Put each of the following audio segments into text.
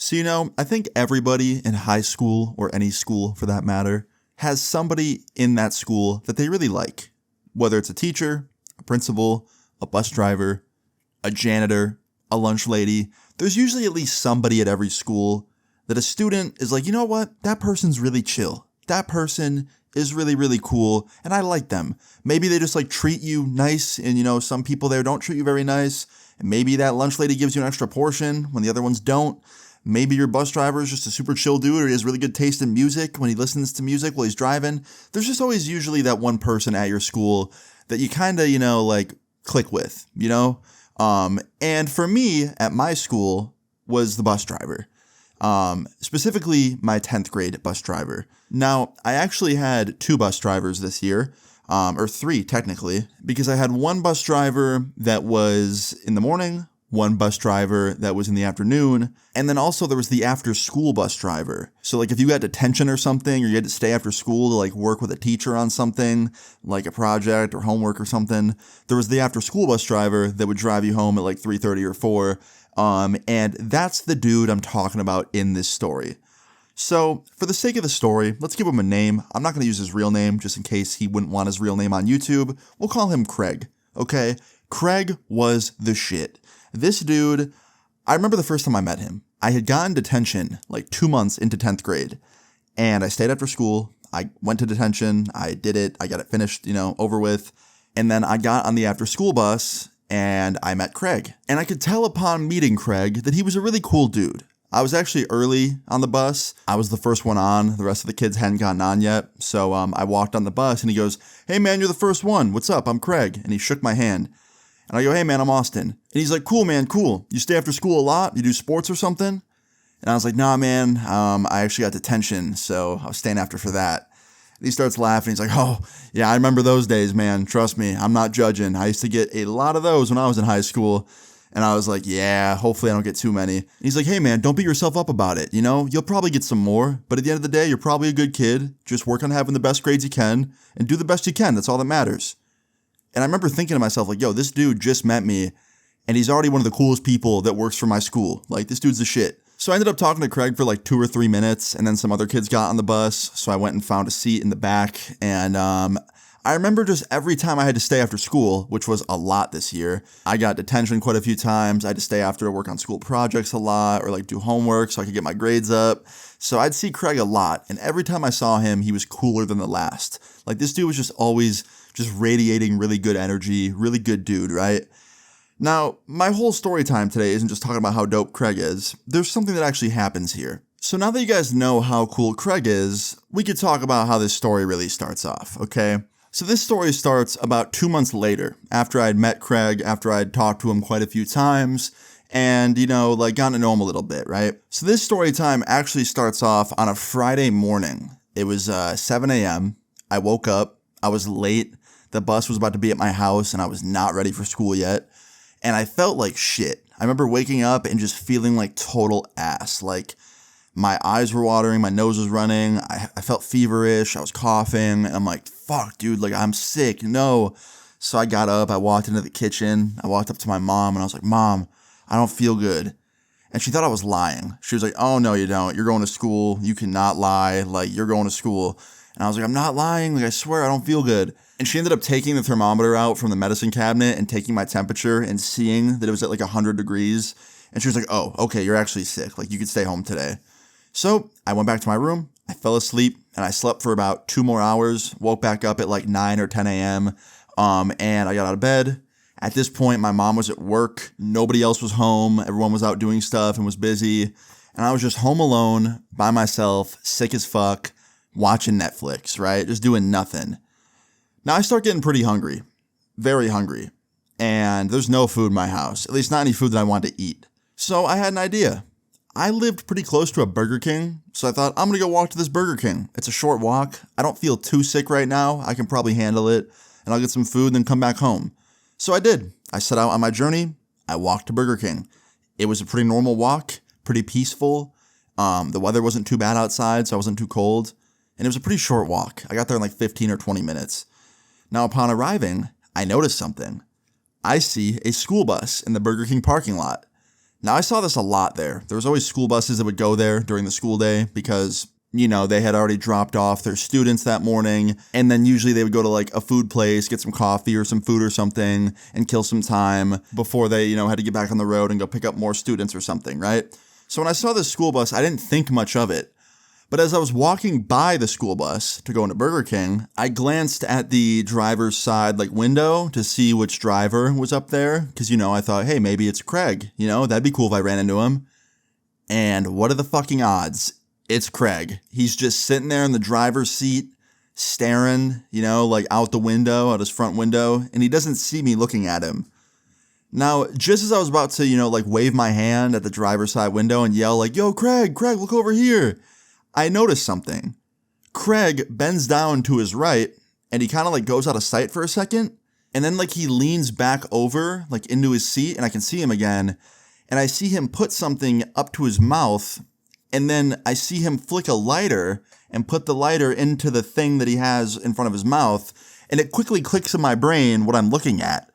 So, I think everybody in high school, or any school for that matter, has somebody in that school that they really like. Whether it's a teacher, a principal, a bus driver, a janitor, a lunch lady, there's usually at least somebody at every school that a student is like, you know what, that person's really chill. That person is really, really cool, and I like them. Maybe they just treat you nice, and some people there don't treat you very nice. And maybe that lunch lady gives you an extra portion when the other ones don't. Maybe your bus driver is just a super chill dude, or he has really good taste in music when he listens to music while he's driving. There's just always usually that one person at your school that you kind of, click with, And for me, at my school, was the bus driver. Specifically my 10th grade bus driver. Now, I actually had 2 bus drivers this year, or 3 technically, because I had one bus driver that was in the morning, one bus driver that was in the afternoon, and then also there was the after school bus driver. So if you got detention or something, or you had to stay after school to work with a teacher on something, like a project or homework or something, there was the after school bus driver that would drive you home at 3:30 or 4. And that's the dude I'm talking about in this story. So for the sake of the story, let's give him a name. I'm not going to use his real name just in case he wouldn't want his real name on YouTube. We'll call him Craig. Okay. Craig was the shit. This dude, I remember the first time I met him. I had gotten detention 2 months into 10th grade, and I stayed after school. I went to detention. I did it. I got it finished, over with. And then I got on the after school bus and I met Craig. And I could tell upon meeting Craig that he was a really cool dude. I was actually early on the bus. I was the first one on. The rest of the kids hadn't gotten on yet. So I walked on the bus and he goes, "Hey man, you're the first one. What's up? I'm Craig." And he shook my hand. And I go, "Hey man, I'm Austin." And he's like, "Cool man, cool. You stay after school a lot? You do sports or something?" And I was like, "Nah man, I actually got detention, so I was staying after for that." And he starts laughing. He's like, "Oh, yeah, I remember those days, man. Trust me, I'm not judging. I used to get a lot of those when I was in high school." And I was like, "Yeah, hopefully I don't get too many." And he's like, "Hey man, don't beat yourself up about it. You'll probably get some more, but at the end of the day, you're probably a good kid. Just work on having the best grades you can and do the best you can. That's all that matters." And I remember thinking to myself, yo, this dude just met me and he's already one of the coolest people that works for my school. This dude's the shit. So I ended up talking to Craig for 2 or 3 minutes, and then some other kids got on the bus. So I went and found a seat in the back. And I remember just every time I had to stay after school, which was a lot this year, I got detention quite a few times. I had to stay after to work on school projects a lot, or do homework so I could get my grades up. So I'd see Craig a lot. And every time I saw him, he was cooler than the last. This dude was just always just radiating really good energy, really good dude, right? Now, my whole story time today isn't just talking about how dope Craig is. There's something that actually happens here. So now that you guys know how cool Craig is, we could talk about how this story really starts off, okay? So this story starts about 2 months later, after I'd met Craig, after I'd talked to him quite a few times, and, gotten to know him a little bit, right? So this story time actually starts off on a Friday morning. It was 7 a.m. I woke up. I was late. The bus was about to be at my house, and I was not ready for school yet. And I felt like shit. I remember waking up and just feeling like total ass. My eyes were watering, my nose was running, I felt feverish, I was coughing, and I'm like, fuck, dude, I'm sick, no. So I got up, I walked into the kitchen, I walked up to my mom, and I was like, "Mom, I don't feel good." And she thought I was lying. She was like, "Oh, no, you don't. You're going to school. You cannot lie. You're going to school." And I was like, "I'm not lying. I swear, I don't feel good." And she ended up taking the thermometer out from the medicine cabinet and taking my temperature and seeing that it was at 100 degrees. And she was like, "Oh, okay, you're actually sick. You could stay home today." So I went back to my room. I fell asleep and I slept for about 2 more hours, woke back up at 9 or 10 a.m. And I got out of bed. At this point, my mom was at work. Nobody else was home. Everyone was out doing stuff and was busy. And I was just home alone by myself, sick as fuck, watching Netflix, right? Just doing nothing. Now I start getting pretty hungry, very hungry, and there's no food in my house, at least not any food that I want to eat. So I had an idea. I lived pretty close to a Burger King, so I thought, I'm going to go walk to this Burger King. It's a short walk. I don't feel too sick right now. I can probably handle it, and I'll get some food and then come back home. So I did. I set out on my journey. I walked to Burger King. It was a pretty normal walk, pretty peaceful. The weather wasn't too bad outside, so I wasn't too cold. And it was a pretty short walk. I got there in 15 or 20 minutes. Now, upon arriving, I noticed something. I see a school bus in the Burger King parking lot. Now, I saw this a lot there. There was always school buses that would go there during the school day because, you know, they had already dropped off their students that morning. And then usually they would go to like a food place, get some coffee or some food or something and kill some time before they, you know, had to get back on the road and go pick up more students or something, right? So when I saw this school bus, I didn't think much of it. But as I was walking by the school bus to go into Burger King, I glanced at the driver's side like window to see which driver was up there. Because, you know, I thought, hey, maybe it's Craig. You know, that'd be cool if I ran into him. And what are the fucking odds? It's Craig. He's just sitting there in the driver's seat, staring, you know, like out the window, out his front window. And he doesn't see me looking at him. Now, just as I was about to, you know, like wave my hand at the driver's side window and yell like, yo, Craig, look over here. I noticed something. Craig bends down to his right and he kind of like goes out of sight for a second. And then like he leans back over like into his seat and I can see him again. And I see him put something up to his mouth. And then I see him flick a lighter and put the lighter into the thing that he has in front of his mouth. And it quickly clicks in my brain what I'm looking at.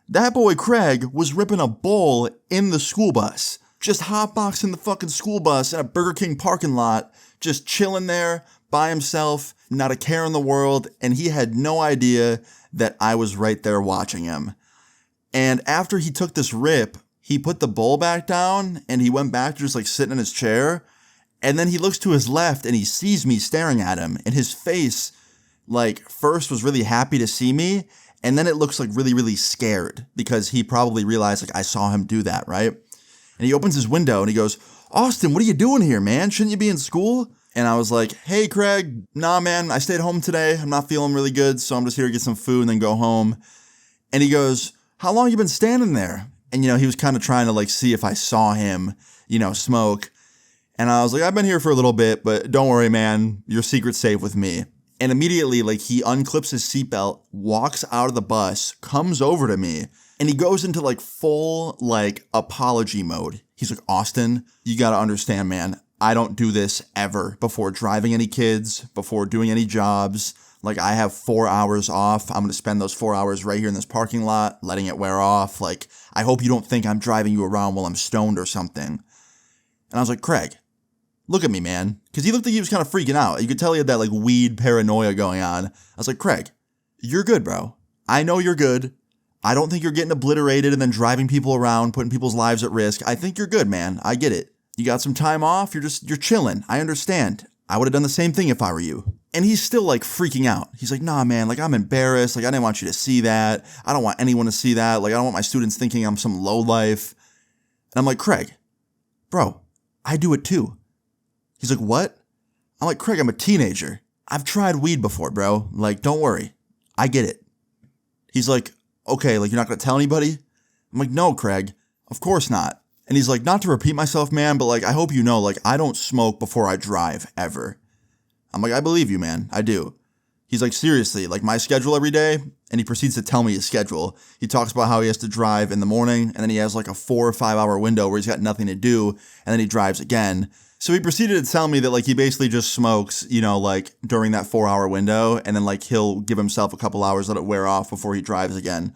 That boy Craig was ripping a bowl in the school bus. Just hotboxing the fucking school bus in a Burger King parking lot. Just chilling there by himself, not a care in the world, and he had no idea that I was right there watching him. And after he took this rip, he put the bowl back down and he went back to just like sitting in his chair. And then he looks to his left and he sees me staring at him. And his face, like, first was really happy to see me. And then it looks like really, really scared because he probably realized like I saw him do that, right? And he opens his window and he goes, Austin, what are you doing here, man? Shouldn't you be in school? And I was like, hey, Craig, nah, man, I stayed home today. I'm not feeling really good, so I'm just here to get some food and then go home. And he goes, how long you been standing there? And, you know, he was kind of trying to like see if I saw him, you know, smoke. And I was like, I've been here for a little bit, but don't worry, man, your secret's safe with me. And immediately, like, he unclips his seatbelt, walks out of the bus, comes over to me, and he goes into like full like apology mode. He's like, Austin, you got to understand, man, I don't do this ever before driving any kids, before doing any jobs. Like, I have 4 hours off. I'm going to spend those 4 hours right here in this parking lot, letting it wear off. Like, I hope you don't think I'm driving you around while I'm stoned or something. And I was like, Craig, look at me, man. Because he looked like he was kind of freaking out. You could tell he had that like weed paranoia going on. I was like, Craig, you're good, bro. I know you're good. I don't think you're getting obliterated and then driving people around, putting people's lives at risk. I think you're good, man. I get it. You got some time off. You're chilling. I understand. I would have done the same thing if I were you. And he's still like freaking out. He's like, nah, man, like I'm embarrassed. Like I didn't want you to see that. I don't want anyone to see that. Like I don't want my students thinking I'm some lowlife. And I'm like, Craig, bro, I do it too. He's like, what? I'm like, Craig, I'm a teenager. I've tried weed before, bro. Like, don't worry. I get it. He's like, okay, like you're not going to tell anybody? I'm like, no, Craig, of course not. And he's like, not to repeat myself, man, but like, I hope you know, like, I don't smoke before I drive, ever. I'm like, I believe you, man. I do. He's like, seriously, like my schedule every day. And he proceeds to tell me his schedule. He talks about how he has to drive in the morning and then he has like a 4 or 5 hour window where he's got nothing to do. And then he drives again. So he proceeded to tell me that like he basically just smokes, you know, like during that 4 hour window. And then like he'll give himself a couple hours, let it wear off before he drives again.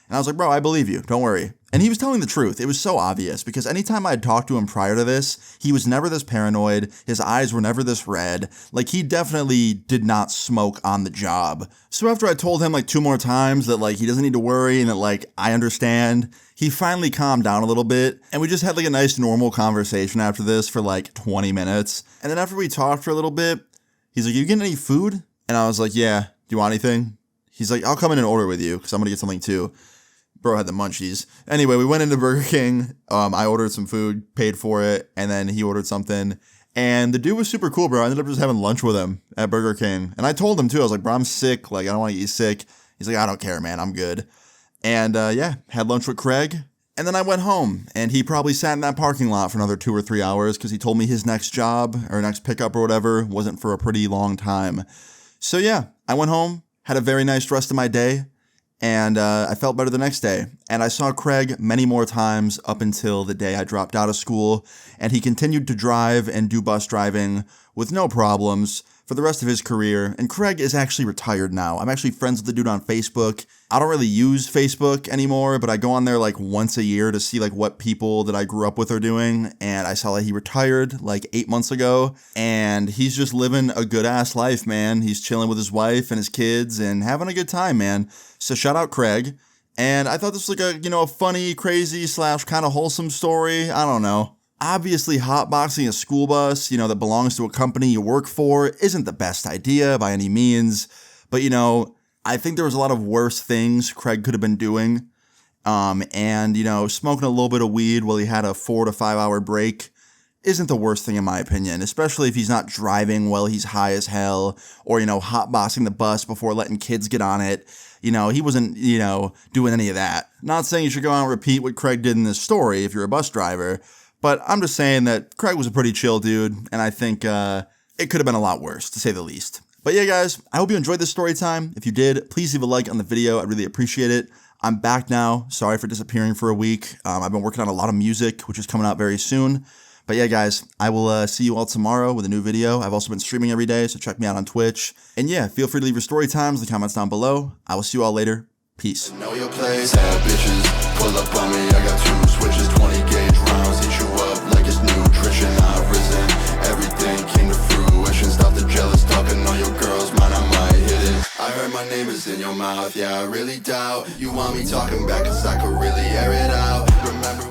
And I was like, bro, I believe you. Don't worry. And he was telling the truth. It was so obvious because anytime I had talked to him prior to this, he was never this paranoid. His eyes were never this red. Like he definitely did not smoke on the job. So after I told him like 2 more times that like he doesn't need to worry and that like I understand, he finally calmed down a little bit. And we just had like a nice normal conversation after this for like 20 minutes. And then after we talked for a little bit, he's like, you getting any food? And I was like, yeah. Do you want anything? He's like, I'll come in and order with you because I'm going to get something too. Bro had the munchies. Anyway, we went into Burger King. I ordered some food, paid for it, and then he ordered something. And the dude was super cool, bro. I ended up just having lunch with him at Burger King. And I told him too, I was like, bro, I'm sick. Like, I don't want to get you sick. He's like, I don't care, man. I'm good. And yeah, had lunch with Craig. And then I went home. And he probably sat in that parking lot for another 2 or 3 hours because he told me his next job or next pickup or whatever wasn't for a pretty long time. So yeah, I went home, had a very nice rest of my day. And I felt better the next day. And I saw Craig many more times up until the day I dropped out of school, and he continued to drive and do bus driving with no problems for the rest of his career. And Craig is actually retired now. I'm actually friends with the dude on Facebook. I don't really use Facebook anymore, but I go on there like once a year to see like what people that I grew up with are doing. And I saw that he retired like 8 months ago, and he's just living a good ass life, man. He's chilling with his wife and his kids and having a good time, man. So shout out Craig. And I thought this was like a funny, crazy / kind of wholesome story. I don't know. Obviously, hotboxing a school bus, that belongs to a company you work for isn't the best idea by any means. But, I think there was a lot of worse things Craig could have been doing. And, smoking a little bit of weed while he had a 4 to 5 hour break isn't the worst thing in my opinion, especially if he's not driving while he's high as hell or, hotboxing the bus before letting kids get on it. He wasn't, doing any of that. Not saying you should go out and repeat what Craig did in this story if you're a bus driver, but I'm just saying that Craig was a pretty chill dude, and I think it could have been a lot worse, to say the least. But yeah, guys, I hope you enjoyed this story time. If you did, please leave a like on the video. I'd really appreciate it. I'm back now. Sorry for disappearing for a week. I've been working on a lot of music, which is coming out very soon. But yeah, guys, I will see you all tomorrow with a new video. I've also been streaming every day, so check me out on Twitch. And yeah, feel free to leave your story times in the comments down below. I will see you all later. Peace. Know your place, have bitches, pull up on me, I got 2 switches, 20 gauge rounds, hit you up like it's nutrition, I've risen, everything came to fruition, stop the jealous talking on your girls, mine I might hit it, I heard my name is in your mouth, yeah I really doubt, you want me talking back cause I could really air it out, remember